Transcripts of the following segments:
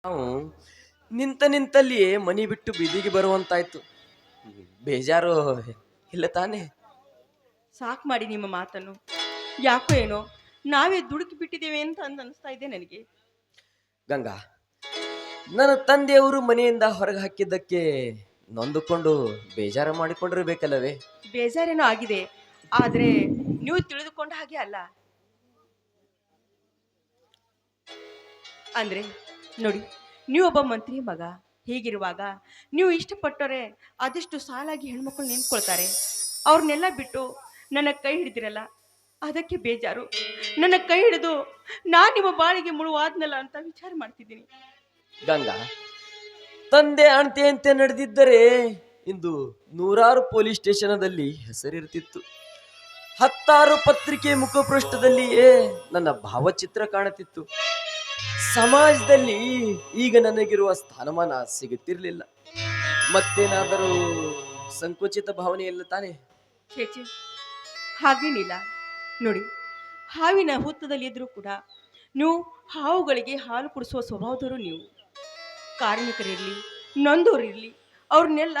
ನಾವು ನಿಂತಲ್ಲಿಯೇ ಮನಿ ಬಿಟ್ಟು ಬೀದಿಗೆ ಬರುವಂತಾಯ್ತು. ಬೇಜಾರು ಇಲ್ಲ ತಾನೇ? ಸಾಕು ಮಾಡಿ ನಿಮ್ಮ ಮಾತನ್ನು. ಯಾಕೋ ಏನೋ ನಾವೇ ದುಡುಕಿ ಬಿಟ್ಟಿದ್ದೇವೆ ಅಂತ ಅನಿಸ್ತಾ ಇದೆ ನನಗೆ. ಗಂಗಾ, ನನ್ನ ತಂದೆಯವರು ಮನೆಯಿಂದ ಹೊರಗೆ ಹಾಕಿದ್ದಕ್ಕೆ ನೊಂದುಕೊಂಡು ಬೇಜಾರು ಮಾಡಿಕೊಂಡಿರ್ಬೇಕಲ್ಲವೇ? ಬೇಜಾರೇನೋ ಆಗಿದೆ, ಆದರೆ ನೀವು ತಿಳಿದುಕೊಂಡ ಹಾಗೆ ಅಲ್ಲ. ಅಂದ್ರೆ ನೋಡಿ, ನೀವೊಬ್ಬ ಮಂತ್ರಿ ಮಗ. ಹೀಗಿರುವಾಗ ನೀವು ಇಷ್ಟಪಟ್ಟರೆ ಆದಷ್ಟು ಸಾಲಾಗಿ ಹೆಣ್ಮಕ್ಳು ನಿಂತ್ಕೊಳ್ತಾರೆ. ಅವ್ರನ್ನೆಲ್ಲ ಬಿಟ್ಟು ನನ್ನ ಕೈ ಹಿಡಿದಿರಲ್ಲ, ಅದಕ್ಕೆ ಬೇಜಾರು. ನನ್ನ ಕೈ ಹಿಡಿದು ನಾನು ನಿಮ್ಮ ಬಾಳಿಗೆ ಮುಳುವಾದ್ನಲ್ಲ ಅಂತ ವಿಚಾರ ಮಾಡ್ತಿದ್ದೀನಿ. ಗಂಗಾ, ತಂದೆ ಅಣತೆ ಅಂತೆ ನಡೆದಿದ್ದರೆ ಇಂದು ನೂರಾರು ಪೊಲೀಸ್ ಸ್ಟೇಷನದಲ್ಲಿ ಹೆಸರಿರ್ತಿತ್ತು. 10 ಪತ್ರಿಕೆ ಮುಖಪೃಷ್ಠದಲ್ಲಿಯೇ ನನ್ನ ಭಾವಚಿತ್ರ ಕಾಣುತ್ತಿತ್ತು. ಸಮಾಜದಲ್ಲಿ ಈಗ ನನಗಿರುವ ಸ್ಥಾನಮಾನ ಸಿಗುತ್ತಿರಲಿಲ್ಲ. ಮತ್ತೇನಾದರೂ ಸಂಕುಚಿತ ಭಾವನೆ ಇಲ್ಲ ತಾನೆ? ಚೇಚೆ, ಹಾಗೇನಿಲ್ಲ. ನೋಡಿ, ಹಾವಿನ ಹುತ್ತದಲ್ಲಿ ಇದ್ರೂ ಕೂಡ ನೀವು ಹಾವುಗಳಿಗೆ ಹಾಲು ಕುಡಿಸುವ ಸ್ವಭಾವದವರು. ನೀವು ಕಾರ್ಮಿಕರಿರಲಿ, ನೊಂದೋರಿರಲಿ, ಅವ್ರನ್ನೆಲ್ಲ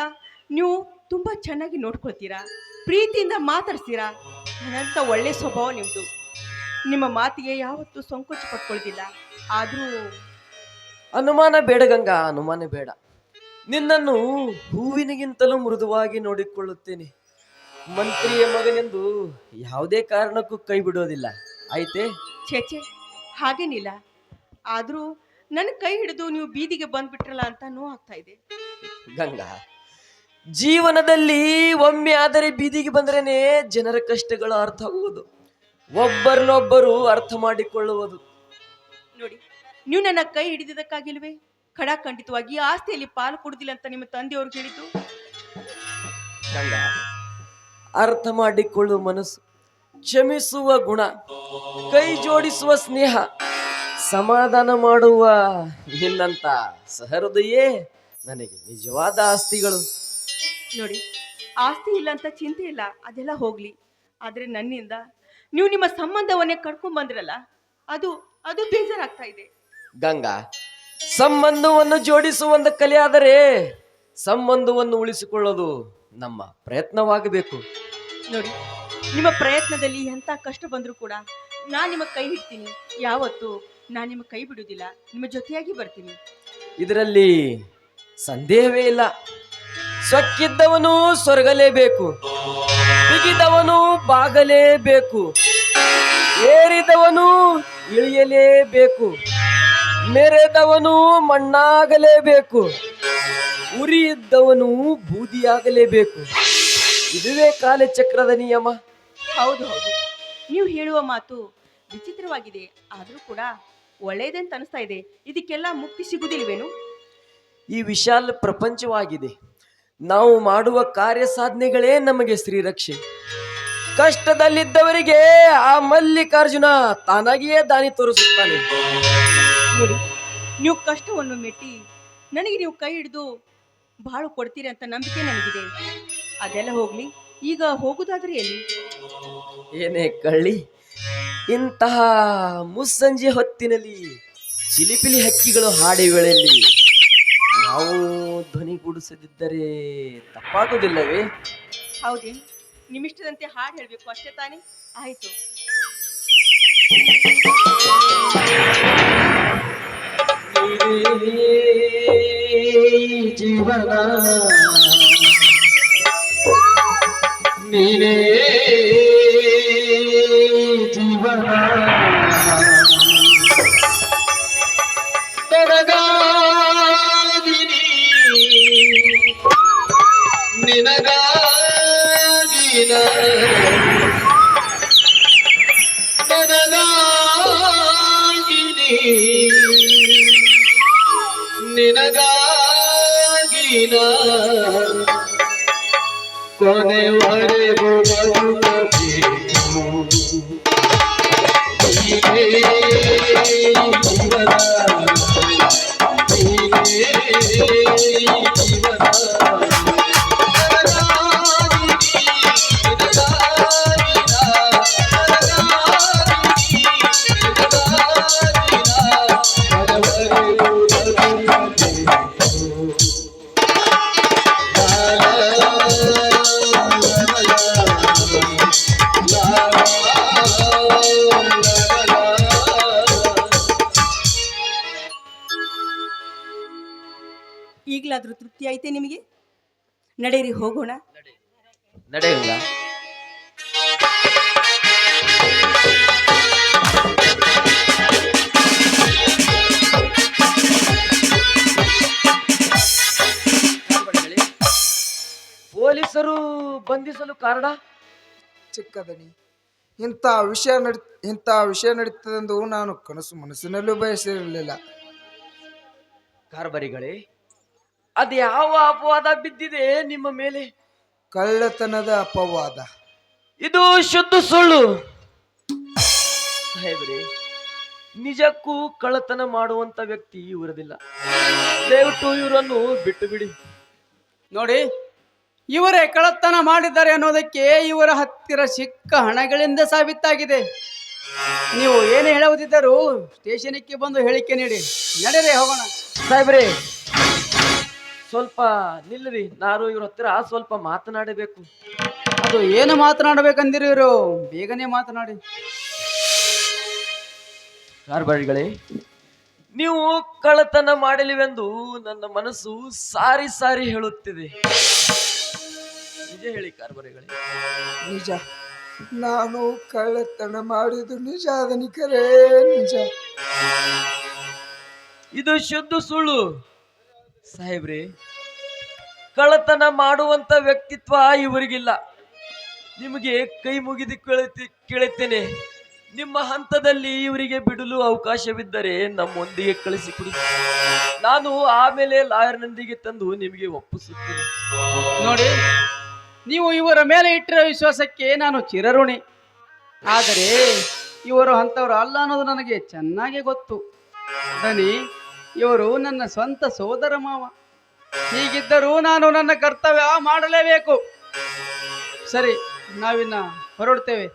ನೀವು ತುಂಬ ಚೆನ್ನಾಗಿ ನೋಡ್ಕೊಳ್ತೀರಾ, ಪ್ರೀತಿಯಿಂದ ಮಾತಾಡ್ತೀರಾ. ಏನಂತ ಒಳ್ಳೆ ಸ್ವಭಾವ ನಿಮ್ಮದು. ನಿಮ್ಮ ಮಾತಿಗೆ ಯಾವತ್ತೂ ಸಂಕೋಚ ಪಟ್ಕೊಳ್ತಿಲ್ಲ. ಆದರೂ ಅನುಮಾನ ಬೇಡ ಗಂಗಾ, ಅನುಮಾನ ಬೇಡ. ನಿನ್ನನ್ನು ಹೂವಿನಿಗಿಂತಲೂ ಮೃದುವಾಗಿ ನೋಡಿಕೊಳ್ಳುತ್ತೇನೆ. ಮಂತ್ರಿಯ ಮಗನೆಂದು ಯಾವುದೇ ಕಾರಣಕ್ಕೂ ಕೈ ಬಿಡೋದಿಲ್ಲ, ಆಯ್ತೆ? ಚೇಚೆ, ಹಾಗೇನಿಲ್ಲ. ಆದರೂ ನನ್ನ ಕೈ ಹಿಡಿದು ನೀವು ಬೀದಿಗೆ ಬಂದ್ಬಿಟ್ರಲ್ಲ ಅಂತ ನೋವಾಗ್ತಾ ಇದೆ. ಗಂಗಾ, ಜೀವನದಲ್ಲಿ ಒಮ್ಮೆ ಆದರೆ ಬೀದಿಗೆ ಬಂದ್ರೇನೆ ಜನರ ಕಷ್ಟಗಳು ಅರ್ಥ ಆಗುವುದು, ಒಬ್ಬರನ್ನೊಬ್ಬರು ಅರ್ಥ ಮಾಡಿಕೊಳ್ಳುವುದು. ನೋಡಿ, ನೀವು ನನ್ನ ಕೈ ಹಿಡಿದಿದ್ದಕ್ಕಾಗಿಲ್ವೇ ಖಡಾಖಂಡಿತವಾಗಿ ಆಸ್ತಿಯಲ್ಲಿ ಪಾಲು ಕೊಡುದಿಲ್ಲ ಅಂತ ನಿಮ್ಮ ತಂದೆಯವ್ರಿಗೆ ಹೇಳಿದ್ದು? ಗಂಗಾ, ಅರ್ಥ ಮಾಡಿಕೊಳ್ಳುವ ಮನಸ್ಸು, ಕ್ಷಮಿಸುವ ಗುಣ, ಕೈ ಜೋಡಿಸುವ ಸ್ನೇಹ, ಸಮಾಧಾನ ಮಾಡುವ ನಿನ್ನಂತ ಸಹೃದಯೇ ನನಗೆ ನಿಜವಾದ ಆಸ್ತಿಗಳು. ನೋಡಿ, ಆಸ್ತಿ ಇಲ್ಲ ಅಂತ ಚಿಂತೆ ಇಲ್ಲ, ಅದೆಲ್ಲ ಹೋಗ್ಲಿ. ಆದರೆ ನನ್ನಿಂದ ನೀವು ನಿಮ್ಮ ಸಂಬಂಧವನ್ನೇ ಕರ್ಕೊಂಡ್ ಬಂದ್ರಲ್ಲ, ಅದು ಅದು ಬೇಜಾರಾಗ್ತಾ ಇದೆ. ಗಂಗಾ, ಸಂಬಂಧವನ್ನು ಜೋಡಿಸುವಂತ ಕಲೆಯಾದರೆ ಸಂಬಂಧವನ್ನು ಉಳಿಸಿಕೊಳ್ಳೋದು ನಮ್ಮ ಪ್ರಯತ್ನವಾಗಬೇಕು. ನೋಡಿ, ನಿಮ್ಮ ಪ್ರಯತ್ನದಲ್ಲಿ ಎಂಥ ಕಷ್ಟ ಬಂದರೂ ಕೂಡ ನಾನು ನಿಮ್ಮ ಕೈ ಹಿಡ್ತೀನಿ. ಯಾವತ್ತು ನಾನು ನಿಮ್ಮ ಕೈ ಬಿಡುವುದಿಲ್ಲ, ನಿಮ್ಮ ಜೊತೆಯಾಗಿ ಬರ್ತೀನಿ. ಇದರಲ್ಲಿ ಸಂದೇಹವೇ ಇಲ್ಲ. ಸೊಕ್ಕಿದ್ದವನು ಸೊರಗಲೇಬೇಕು, ಬಿಗಿದವನು ಬಾಗಲೇಬೇಕು, ಏರಿದವನು ಇಳಿಯಲೇಬೇಕು, ಮೆರೆದವನು ಮಣ್ಣಾಗಲೇಬೇಕು, ಉರಿ ಇದ್ದವನು ಬೂದಿಯಾಗಲೇಬೇಕು. ಇದುವೇ ಕಾಲಚಕ್ರದ ನಿಯಮ. ಹೌದು ಹೌದು, ನೀವು ಹೇಳುವ ಮಾತು ವಿಚಿತ್ರವಾಗಿದೆ, ಆದರೂ ಕೂಡ ಒಳ್ಳೆಯದಂತ ಅನಿಸ್ತಾ ಇದೆ. ಇದಕ್ಕೆಲ್ಲ ಮುಕ್ತಿ ಸಿಗುವುದಿಲ್ವೇನು? ಈ ವಿಶಾಲ ಪ್ರಪಂಚವಾಗಿದೆ. ನಾವು ಮಾಡುವ ಕಾರ್ಯ ಸಾಧನೆಗಳೇ ನಮಗೆ ಶ್ರೀರಕ್ಷೆ. ಕಷ್ಟದಲ್ಲಿದ್ದವರಿಗೆ ಆ ಮಲ್ಲಿಕಾರ್ಜುನ ತಾನಾಗಿಯೇ ದಾನಿ ತೋರಿಸುತ್ತಾನೆ. ನೋಡಿ, ನೀವು ಕಷ್ಟವನ್ನು ಮೆಟ್ಟಿ ನನಗೆ ನೀವು ಕೈ ಹಿಡಿದು ಬಾಳು ಕೊಡ್ತೀರಿ ಅಂತ ನಂಬಿಕೆ ನನಗಿದೆ. ಅದೆಲ್ಲ ಹೋಗ್ಲಿ, ಈಗ ಹೋಗುದಾದ್ರೆ ಎಲ್ಲಿ? ಏನೇ ಕಳ್ಳಿ, ಇಂತಹ ಮುಸ್ಸಂಜೆ ಹೊತ್ತಿನಲ್ಲಿ ಚಿಲಿಪಿಲಿ ಹಕ್ಕಿಗಳು ಹಾಡಿ ವೇಳೆಯಲ್ಲಿ ನಾವು ಧ್ವನಿಗೂಡಿಸದಿದ್ದರೆ ತಪ್ಪಾಗುವುದಿಲ್ಲವೇ? ಹೌದೇ, ನಿಮ್ಮಿಷ್ಟದಂತೆ ಹಾಡು ಹೇಳಬೇಕು ಅಷ್ಟೇ ತಾನೇ? ಆಯಿತು. ಜೀವನ ನೀನೇ ಜೀವನ, ನನಗಾಗಿ ನಿನಗಾಗಿ ನನಗಾಗಿ ನಿನಗಾಗಿ ಕೊನೆವರೆಗೂ ಬದುಕಬೇಕು. ಜೀವನ ಜೀವನ ಈಗಲಾದರೂ ತೃಪ್ತಿ ಆಯ್ತೆ ನಿಮಗೆ? ನಡೆಯಿರಿ ಹೋಗೋಣ. ನಡೆಯಲ್ಲ. ಪೊಲೀಸರು ಬಂಧಿಸಲು ಕಾರಣ? ಚಿಕ್ಕದನಿ, ಇಂಥ ವಿಷಯ ನಡೀತದೆಂದು ನಾನು ಮನಸ್ಸಿನಲ್ಲೂ ಬಯಸಿರಲಿಲ್ಲ. ಕಾರ್ಬರಿಗಳೇ, ಅದು ಯಾವ ಅಪವಾದ ಬಿದ್ದಿದೆ ನಿಮ್ಮ ಮೇಲೆ? ಕಳ್ಳತನದ ಅಪವಾದ. ಇದು ಶುದ್ಧ ಸುಳ್ಳು ಸಾಹೇಬ್ರೆ. ನಿಜಕ್ಕೂ ಕಳ್ಳತನ ಮಾಡುವಂತ ವ್ಯಕ್ತಿ ಇರುವುದಿಲ್ಲ. ದಯವಿಟ್ಟು ಇವರನ್ನು ಬಿಟ್ಟು ಬಿಡಿ. ನೋಡಿ, ಇವರೇ ಕಳ್ಳತನ ಮಾಡಿದ್ದಾರೆ ಅನ್ನೋದಕ್ಕೆ ಇವರ ಹತ್ತಿರ ಸಿಕ್ಕ ಹಣಗಳಿಂದ ಸಾಬೀತಾಗಿದೆ. ನೀವು ಏನು ಹೇಳುವುದಿದ್ದರೂ ಸ್ಟೇಷನ್ಗೆ ಬಂದು ಹೇಳಿಕೆ ನೀಡಿ. ನಡೆರೆ ಹೋಗೋಣ. ಸಾಹೇಬ್ರೆ, ಸ್ವಲ್ಪ ನಿಲ್ಲರಿ. ನಾನು ಇವ್ರ ಹತ್ತಿರ ಸ್ವಲ್ಪ ಮಾತನಾಡಬೇಕು. ಅದು ಏನು ಮಾತನಾಡಬೇಕಂದಿರಿ ಇವರು? ಬೇಗನೆ ಮಾತನಾಡಿ. ಕಾರ್ಬಾರಿಗಳೇ, ನೀವು ಕಳ್ಳತನ ಮಾಡಲಿವೆಂದು ನನ್ನ ಮನಸ್ಸು ಸಾರಿ ಸಾರಿ ಹೇಳುತ್ತಿದೆ. ನಿಜ ಹೇಳಿ ಕಾರ್ಬಾರಿಗಳೇ. ನಿಜ, ನಾನು ಕಳ್ಳತನ ಮಾಡಿದ್ದು ನಿಜ. ಅದನಿಕರೇ ನಿಜ. ಇದು ಶುದ್ಧ ಸುಳ್ಳು ಸಾಹೇಬ್ರೆ. ಕಳ್ಳತನ ಮಾಡುವಂತ ವ್ಯಕ್ತಿತ್ವ ಇವರಿಗಿಲ್ಲ. ನಿಮಗೆ ಕೈ ಮುಗಿದು ಕೇಳುತ್ತೇನೆ, ನಿಮ್ಮ ಹಂತದಲ್ಲಿ ಇವರಿಗೆ ಬಿಡಲು ಅವಕಾಶವಿದ್ದರೆ ನಮ್ಮೊಂದಿಗೆ ಕಳಿಸಿಕೊಡಿ. ನಾನು ಆಮೇಲೆ ಲಾಯರ್ನೊಂದಿಗೆ ತಂದು ನಿಮಗೆ ಒಪ್ಪಿಸುತ್ತೇನೆ. ನೋಡಿ, ನೀವು ಇವರ ಮೇಲೆ ಇಟ್ಟಿರೋ ವಿಶ್ವಾಸಕ್ಕೆ ನಾನು ಚಿರಋಣಿ. ಆದರೆ ಇವರು ಅಂಥವ್ರು ಅಲ್ಲ ಅನ್ನೋದು ನನಗೆ ಚೆನ್ನಾಗಿ ಗೊತ್ತು. ದನಿ, ಇವರು ನನ್ನ ಸ್ವಂತ ಸೋದರ ಮಾವ. ಹೀಗಿದ್ದರೂ ನಾನು ನನ್ನ ಕರ್ತವ್ಯ ಮಾಡಲೇಬೇಕು. ಸರಿ, ನಾವಿನ್ನ ಹೊರಡ್ತೇವೆ.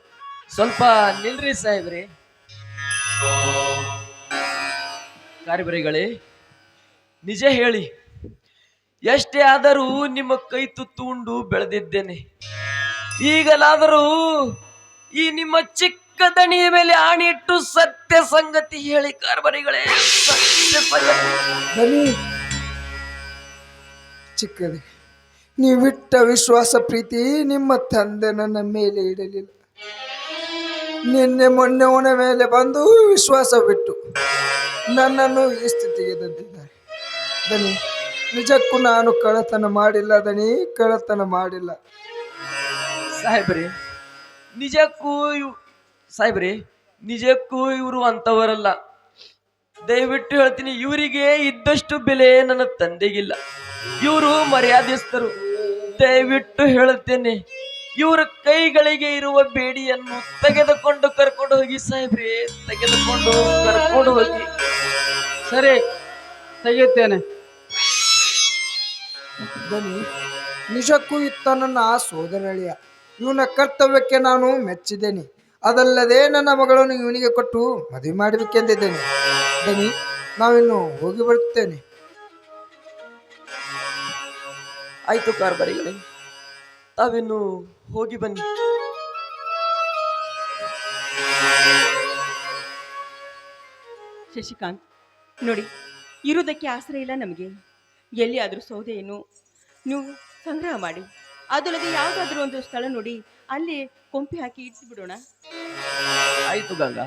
ಸ್ವಲ್ಪ ನಿಲ್ರಿ ಸಾಹೇಬ್ರೆ. ಕಾರ್ಬರಿಗಳೇ, ನಿಜ ಹೇಳಿ, ಎಷ್ಟೇ ಆದರೂ ನಿಮ್ಮ ಕೈ ತುತ್ತು ಉಂಡು ಬೆಳೆದಿದ್ದೇನೆ. ಈಗಲಾದರೂ ಈ ನಿಮ್ಮ ಚಿಕ್ಕ ದಣಿಯ ಮೇಲೆ ಆಣೆ ಇಟ್ಟು ಸತ್ಯ ಸಂಗತಿ ಹೇಳಿ ಕಾರ್ಬರಿಗಳೇ. ಸತ್ಯ ದನಿ, ಚಿಕ್ಕದೆ, ನೀವಿಟ್ಟ ವಿಶ್ವಾಸ ಪ್ರೀತಿ ನಿಮ್ಮ ತಂದೆ ನನ್ನ ಮೇಲೆ ಇಡಲಿಲ್ಲ. ನಿನ್ನೆ ಮೊನ್ನೆ ಮೇಲೆ ಬಂದು ವಿಶ್ವಾಸ ಬಿಟ್ಟು ನನ್ನನ್ನು ಈ ಸ್ಥಿತಿಗೆ ತಂದಿದ್ದಾರೆ. ದನಿ, ನಿಜಕ್ಕೂ ನಾನು ಕಳ್ಳತನ ಮಾಡಿಲ್ಲ. ದನಿ, ಕಳ್ಳತನ ಮಾಡಿಲ್ಲ. ಸಾಹೇಬ್ರೆ, ನಿಜಕ್ಕೂ ಇವರು ಅಂತವರಲ್ಲ. ದಯವಿಟ್ಟು ಹೇಳ್ತೀನಿ, ಇವರಿಗೆ ಇದ್ದಷ್ಟು ಬೆಲೆ ನನ್ನ ತಂದೆಗಿಲ್ಲ. ಇವರು ಮರ್ಯಾದೆಸ್ತರು. ದಯವಿಟ್ಟು ಹೇಳುತ್ತೇನೆ, ಇವರ ಕೈಗಳಿಗೆ ಇರುವ ಬೇಡಿಯನ್ನು ತೆಗೆದುಕೊಂಡು ಕರ್ಕೊಂಡು ಹೋಗಿ ಸಾಹೇಬ್ರೆ. ತೆಗೆದುಕೊಂಡು ಕರ್ಕೊಂಡು ಹೋಗಿ. ಸರಿ, ತೆಗೆಯುತ್ತೇನೆ. ದನಿ, ನಿಜಕ್ಕೂ ಇತ್ತ ನನ್ನ ಸೋದರಳಿಯ. ಇವನ ಕರ್ತವ್ಯಕ್ಕೆ ನಾನು ಮೆಚ್ಚಿದ್ದೇನೆ. ಅದಲ್ಲದೆ ನನ್ನ ಮಗಳನ್ನು ಇವನಿಗೆ ಕೊಟ್ಟು ಮದುವೆ ಮಾಡಬೇಕೆಂದಿದ್ದೇನೆ. ದನಿ, ನಾವಿನ್ನು ಹೋಗಿ ಬರುತ್ತೇನೆ. ಆಯ್ತು ಕಾರ್ಬಾರಿಗಳೇ, ತಾವಿನ್ನು ಹೋಗಿ ಬನ್ನಿ. ಶಶಿಕಾಂತ್, ನೋಡಿ, ಇರುವುದಕ್ಕೆ ಆಸರೆ ಇಲ್ಲ ನಮಗೆ. ಎಲ್ಲಿ ಆದರೂ ಸೌದೆಯನ್ನು ನೀವು ಸಂಗ್ರಹ ಮಾಡಿ, ಅದಲ್ಲದೆ ಯಾವುದಾದ್ರೂ ಒಂದು ಸ್ಥಳ ನೋಡಿ ಅಲ್ಲಿ ಕೊಂಪಿ ಹಾಕಿ ಇಟ್ಟು ಬಿಡೋಣ. ಆಯ್ತು ಗಂಗಾ.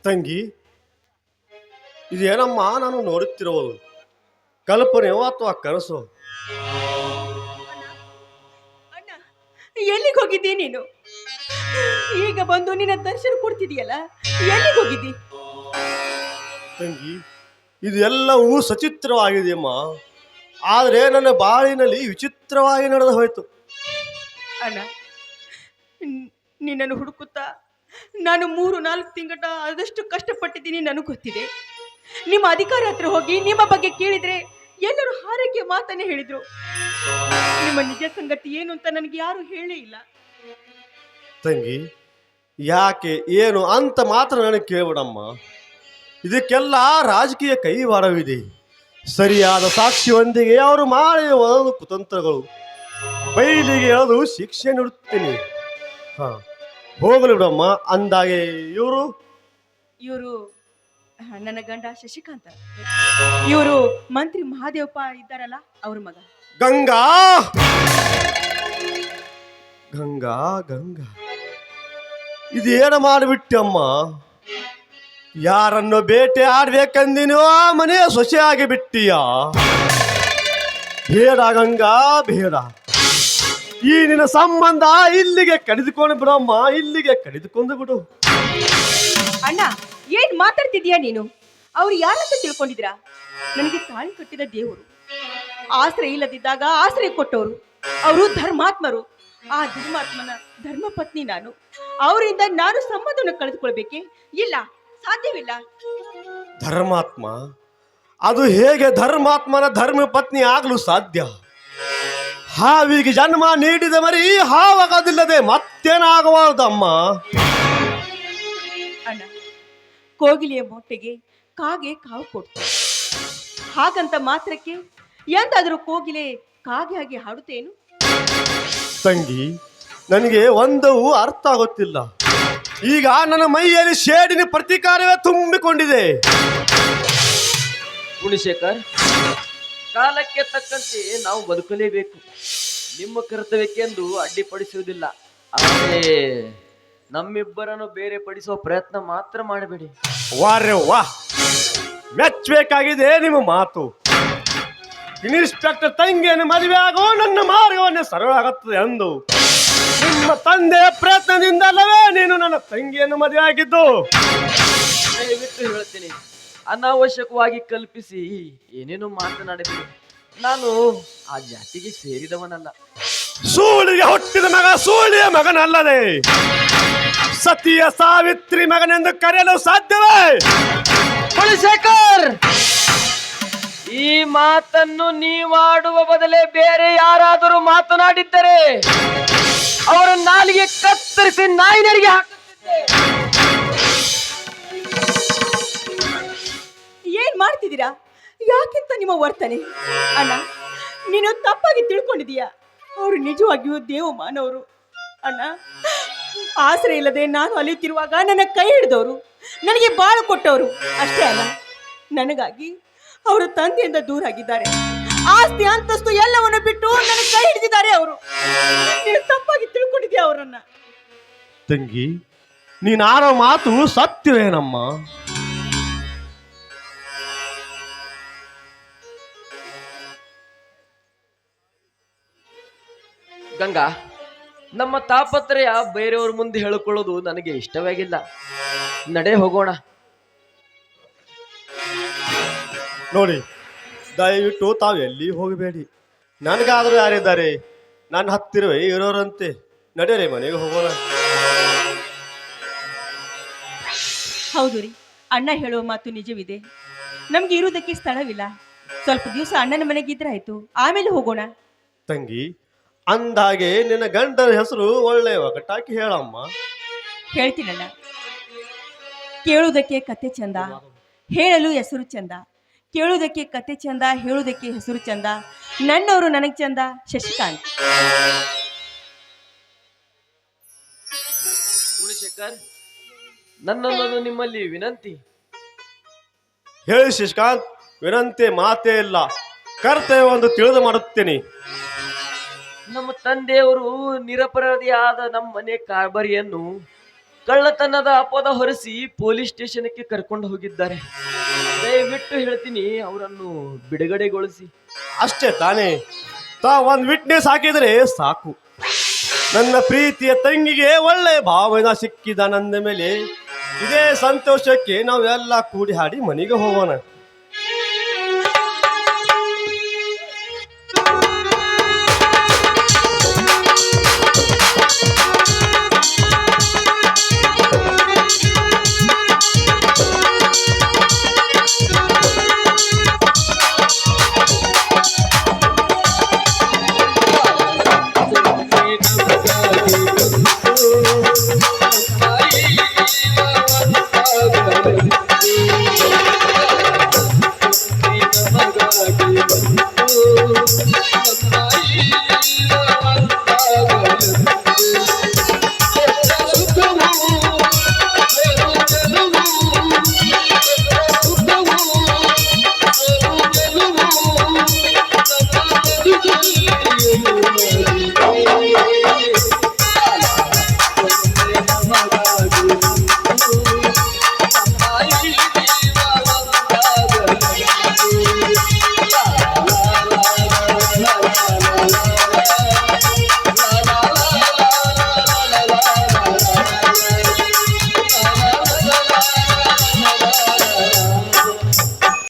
ತಂಗಿ, ಇದೇನಮ್ಮ ನಾನು ನೋಡುತ್ತಿರುವುದು? ಕಲ್ಪನೆಯೋ ಅಥವಾ ಕನಸು? ಅಣ್ಣ, ಎಲ್ಲಿಗೆ ಹೋಗಿದ್ದಿ ನೀನು? ಈಗ ಬಂದು ನಿನ್ನ ದರ್ಶನ ಕೊಡ್ತಿದೀಯಲ್ಲ, ಎಲ್ಲಿಗೆ ಹೋಗಿದ್ದಿ? ತಂಗಿ, ಇದು ಎಲ್ಲವೂ ಸಚಿತ್ರವಾಗಿದೆಯಮ್ಮ. ಆದರೆ ನನ್ನ ಬಾಳಿನಲ್ಲಿ ವಿಚಿತ್ರವಾಗಿ ನಡೆದು ಹೋಯ್ತು. ಅಣ್ಣ, ನಿನ್ನನ್ನು ಹುಡುಕುತ್ತಾ ನಾನು 3-4 ತಿಂಗಳ ಆದಷ್ಟು ಕಷ್ಟಪಟ್ಟಿದ್ದೀನಿ, ನನಗೆ ಗೊತ್ತಿದೆ. ನಿಮ್ಮ ಅಧಿಕಾರ ಹತ್ರ ಹೋಗಿ ನಿಮ್ಮ ಬಗ್ಗೆ ಕೇಳಿದ್ರೆ ಎಲ್ಲರೂ ಹಾರೈಕೆ ಮಾತನ್ನೇ ಹೇಳಿದ್ರು. ನಿಮ್ಮ ನಿಜ ಸಂಗತಿ ಏನು ಅಂತ ನನಗೆ ಯಾರು ಹೇಳೇ ಇಲ್ಲ. ತಂಗಿ, ಯಾಕೆ ಏನು ಅಂತ ಮಾತ್ರ ನನಗೆ ಕೇಳಬೇಡಮ್ಮ. ಇದಕ್ಕೆಲ್ಲ ರಾಜಕೀಯ ಕೈವಾಡವಿದೆ. ಸರಿಯಾದ ಸಾಕ್ಷಿಯೊಂದಿಗೆ ಅವರು ಮಾಡಿರುವ ಕುತಂತ್ರಗಳು. ಬೈಲಿಗೆ ಎಳೆದು ಶಿಕ್ಷೆ ನೀಡುತ್ತೀನಿ. ಹಾ, ಹೋಗಲಿ ಬಿಡಮ್ಮ. ಅಂದಾಗೆ ಇವರು ಇವರು ನನ್ನ ಗಂಡ ಶಶಿಕಾಂತ. ಇವರು ಮಂತ್ರಿ ಮಹಾದೇವಪ್ಪ ಇದ್ದಾರಲ್ಲ ಅವ್ರ ಮಗ. ಗಂಗಾ ಗಂಗಾ ಗಂಗಾ, ಇದೇನು ಮಾಡಿಬಿಟ್ಟಮ್ಮ? ಯಾರನ್ನು ಬೇಟೆ ಆಡ್ಬೇಕಂದಿನೋ ಆ ಮನೆ ಸೊಸೆಯಾಗಿ ಬಿಟ್ಟಿಯ. ಬೇಡ ಗಂಗಾ ಬೇಡ, ಈ ನಿನ್ನ ಸಂಬಂಧ ಇಲ್ಲಿಗೆ ಕಡಿದುಕೊಂಡು ಬಿಡಮ್ಮ, ಇಲ್ಲಿಗೆ ಕಡಿದುಕೊಂಡು ಬಿಡು. ಅಣ್ಣ, ಏನ್ ಮಾತಾಡ್ತಿದ್ಯಾ ನೀನು? ಅವ್ರು ಯಾರಂತ ತಿಳ್ಕೊಂಡಿದ್ರಾ? ನನಗೆ ತಾಳಿ ಕಟ್ಟಿದ ದೇವರು, ಆಶ್ರಯ ಇಲ್ಲದಿದ್ದಾಗ ಆಶ್ರಯ ಕೊಟ್ಟವರು. ಅವರು ಧರ್ಮಾತ್ಮರು. ಆ ಧರ್ಮಾತ್ಮನ ಧರ್ಮಪತ್ನಿ ನಾನು. ಅವರಿಂದ ನಾನು ಸಂಬಂಧವನ್ನು ಕಳೆದುಕೊಳ್ಬೇಕೆ? ಇಲ್ಲ, ಸಾಧ್ಯವಿಲ್ಲ. ಧರ್ಮಾತ್ಮ? ಅದು ಹೇಗೆ ಧರ್ಮಾತ್ಮನ ಧರ್ಮ ಪತ್ನಿ ಆಗಲು ಸಾಧ್ಯ? ಹಾವಿಗೆ ಜನ್ಮ ನೀಡಿದ ಮರಿ ಹಾವಾಗದಿಲ್ಲದೆ ಮತ್ತೇನಾಗಬಾರದಮ್ಮ. ಅಣ್ಣ, ಕೋಗಿಲೆಯ ಮೊಟ್ಟೆಗೆ ಕಾಗೆ ಕಾವು ಕೊಡ್ತು. ಹಾಗಂತ ಮಾತ್ರಕ್ಕೆ ಎಂದಾದರೂ ಕೋಗಿಲೆ ಕಾಗೆ ಹಾಗೆ ಹಾಡುತ್ತೇನು? ತಂಗಿ, ನನಗೆ ಒಂದವು ಅರ್ಥ ಆಗುತ್ತಿಲ್ಲ. ಈಗ ನನ್ನ ಮೈಯಲ್ಲಿ ಶೇಡಿನ ಪ್ರತಿಕಾರವೇ ತುಂಬಿಕೊಂಡಿದೆ. ಗುಣಶೇಖರ್, ಕಾಲಕ್ಕೆ ತಕ್ಕಂತೆ ನಾವು ಬದುಕಲೇಬೇಕು. ನಿಮ್ಮ ಕರ್ತವ್ಯಕ್ಕೆಂದು ಅಡ್ಡಿಪಡಿಸುವುದಿಲ್ಲ. ಆದರೆ ನಮ್ಮಿಬ್ಬರನ್ನು ಬೇರೆ ಪಡಿಸುವ ಪ್ರಯತ್ನ ಮಾತ್ರ ಮಾಡಬೇಡಿ. ವಾರೆ ವಾ, ಮೆಚ್ಚಬೇಕಾಗಿದೆ ನಿಮ್ಮ ಮಾತು. ಇನ್ಸ್ಪೆಕ್ಟರ್ ತಂಗಿಯನ್ನು ಮದುವೆ ಆಗೋ ನನ್ನ ಮಾರ್ಗವನ್ನೇ ಸರಳಾಗುತ್ತದೆ ಎಂದು ನಿಮ್ಮ ತಂದೆಯ ಪ್ರಯತ್ನದಿಂದಲ್ಲವೇ ನೀನು ನನ್ನ ತಂಗಿಯನ್ನು ಮದುವೆ ಆಗಿದ್ದು. ದಯವಿಟ್ಟು ಹೇಳ್ತೀನಿ, ಅನಾವಶ್ಯಕವಾಗಿ ಕಲ್ಪಿಸಿ ಏನೇನು ಮಾತನಾಡಬೇಡಿ. ನಾನು ಆ ಜಾತಿಗೆ ಸೇರಿದವನಲ್ಲ. ಸೂಳಿಗೆ ಹುಟ್ಟಿದ ಮಗ ಸೂಳಿಯ ಮಗನಲ್ಲದೆ ಸತಿಯ ಸಾವಿತ್ರಿ ಮಗನೆಂದು ಕರೆಯಲು ಸಾಧ್ಯವೇ? ಗುಣಶೇಖರ್, ಈ ಮಾತನ್ನು ನೀವಾಡುವ ಬದಲೇ ಬೇರೆ ಯಾರಾದರೂ ಮಾತನಾಡಿದ್ದರೆ ಅವರ ನಾಲಿಗೆ ಕತ್ತರಿಸಿ ನಾಯಿನರಿಗೆ ಹಾಕುತ್ತಿದ್ದೆ. ಏನ್ ಮಾಡ್ತಿದ್ದೀರಾ? ಯಾಕಿಂತ ನಿಮ್ಮ ವರ್ತನೆ? ಅಣ್ಣ, ನೀನು ತಪ್ಪಾಗಿ ತಿಳ್ಕೊಂಡಿದೀಯಾ. ಅವರು ನಿಜವಾಗಿಯೂ ದೇವಮಾನವರು. ಅಣ್ಣ, ಆಸರೆ ಇಲ್ಲದೆ ನಾನು ಅಲಿಯುತ್ತಿರುವಾಗ ನನ್ನ ಕೈ ಹಿಡಿದವರು, ನನಗೆ ಬಾಳು ಕೊಟ್ಟವರು. ಅಷ್ಟೇ ಅಲ್ಲ, ನನಗಾಗಿ ಅವರು ತಂದೆಯಿಂದ ದೂರ ಆಗಿದ್ದಾರೆ. ಆಸ್ತಿ ಅಂತಸ್ತು ಎಲ್ಲವನ್ನು ಬಿಟ್ಟು ನನ್ನ ಕೈ ಹಿಡಿದಿದ್ದಾರೆ ಅವರು. ನೀನು ತಪ್ಪಾಗಿ ತಿಳ್ಕೊಂಡಿದ್ಯಾ ಅವರನ್ನ. ತಂಗಿ, ನೀನಾರೋ ಮಾತು ಸತ್ಯವೇನಮ್ಮ? ಗಂಗಾ, ನಮ್ಮ ತಾಪತ್ರಯ ಬೇರೆಯವ್ರ ಮುಂದೆ ಹೇಳಿಕೊಳ್ಳೋದು ನನಗೆ ಇಷ್ಟವಾಗಿಲ್ಲ. ನಡೆ ಹೋಗೋಣ. ನೋಡಿ, ದಯವಿಟ್ಟು ತಾವು ಎಲ್ಲಿ ಹೋಗಬೇಡಿ. ನನಗಾದರೂ ಯಾರಿದ್ದಾರೆ? ನನ್ನ ಹತ್ತಿರವೇ ಇರೋರಂತೆ. ನಡೆಯರೆ, ಮನೆಗೆ ಹೋಗೋಣ. ಹೌದು ರೀ, ಅಣ್ಣ ಹೇಳುವ ಮಾತು ನಿಜವಿದೆ. ನಮ್ಗೆ ಇರುವುದಕ್ಕೆ ಸ್ಥಳವಿಲ್ಲ. ಸ್ವಲ್ಪ ದಿವಸ ಅಣ್ಣನ ಮನೆಗಿದ್ರೆ ಆಯ್ತು, ಆಮೇಲೆ ಹೋಗೋಣ. ತಂಗಿ, ಅಂದಾಗೆ ನಿನ್ನ ಗಂಡನ ಹೆಸರು ಒಳ್ಳೆ ಒಗಟಾಕಿ ಹೇಳಮ್ಮ. ಹೇಳ್ತೀನಣ್ಣ. ಕೇಳುವುದಕ್ಕೆ ಕತೆ ಚಂದ, ಹೇಳಲು ಹೆಸರು ಚಂದ. ಕೇಳುವುದಕ್ಕೆ ಕತೆ ಚಂದ, ಹೇಳುವುದಕ್ಕೆ ಹೆಸರು ಚಂದ. ನನ್ನವರು ನನಗೆ ಚಂದ. ಶಶಿಕಾಂತ್. ಗುಣಶೇಖರ್, ನನ್ನನ್ನು ನಿಮ್ಮಲ್ಲಿ ವಿನಂತಿ. ಹೇಳಿ ಶಶಿಕಾಂತ್, ವಿನಂತಿ ಮಾತೇ ಇಲ್ಲ. ಕರ್ತವ್ಯ ಒಂದು ತಿಳಿದು ಮಾಡುತ್ತೇನೆ. ನಮ್ಮ ತಂದೆಯವರು ನಿರಪರಾಧಿಯಾದ ನಮ್ಮ ಮನೆ ಕಾರ್ಬಾರಿಯನ್ನು ಕಳ್ಳತನದ ಅಪದ ಹೊರಿಸಿ ಪೊಲೀಸ್ ಸ್ಟೇಷನ್ಗೆ ಕರ್ಕೊಂಡು ಹೋಗಿದ್ದಾರೆ. ದಯವಿಟ್ಟು ಹೇಳ್ತೀನಿ, ಅವರನ್ನು ಬಿಡುಗಡೆಗೊಳಿಸಿ. ಅಷ್ಟೇ ತಾನೇ? ಒಂದು ವಿಟ್ನೆಸ್ ಹಾಕಿದರೆ ಸಾಕು. ನನ್ನ ಪ್ರೀತಿಯ ತಂಗಿಗೆ ಒಳ್ಳೆ ಭಾವನೆ ಸಿಕ್ಕಿದ ನಂದ ಮೇಲೆ ಇದೇ ಸಂತೋಷಕ್ಕೆ ನಾವೆಲ್ಲ ಕೂಡಿ ಹಾಡಿ ಮನೆಗೆ ಹೋಗೋಣ.